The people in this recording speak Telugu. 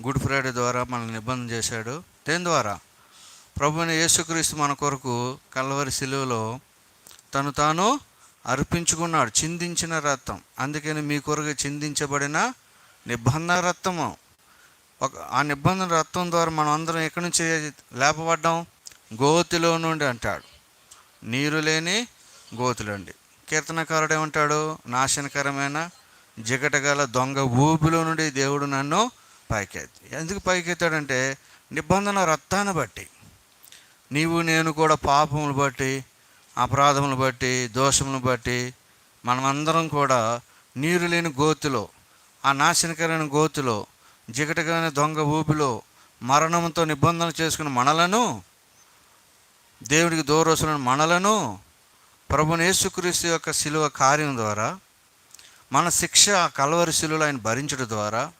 గుడ్ ఫ్రైడే ద్వారా మనల్ని నిబంధన చేశాడు. దేని ద్వారా? ప్రభువైన యేసుక్రీస్తు మన కొరకు కల్వరి శిలువలో తను తాను అర్పించుకున్నాడు, చిందించిన రక్తం. అందుకని మీ కొరకు చిందించబడిన నిబంధన రక్తము. ఆ నిబంధన రక్తం ద్వారా మనం అందరం ఎక్కడి నుంచి లేపబడ్డాం? గోతిలో నుండి అంటాడు. నీరు లేని గోతులండి. కీర్తనకారుడు ఏమంటాడు? నాశనకరమైన జిగటగల దొంగ ఊబిలో నుండి దేవుడు నన్ను పైకెత్తి. ఎందుకు పైకెత్తాడంటే నిబంధన రక్తాన్ని బట్టి. నీవు నేను కూడా పాపములు బట్టి, అపరాధములు బట్టి, దోషములను బట్టి మనమందరం కూడా నీరు లేని గోతులో, ఆ నాశనకరమైన గోతులో, జిగటగల దొంగ ఊబిలో మరణంతో నిబంధన చేసుకున్న మనలను, దేవుడికి దూరస్తున్న మనలను ప్రభువైన యేసుక్రీస్తు యొక్క శిలువ కార్యం ద్వారా, మన శిక్ష కల్వరి శిలువలో ఆయన భరించడం ద్వారా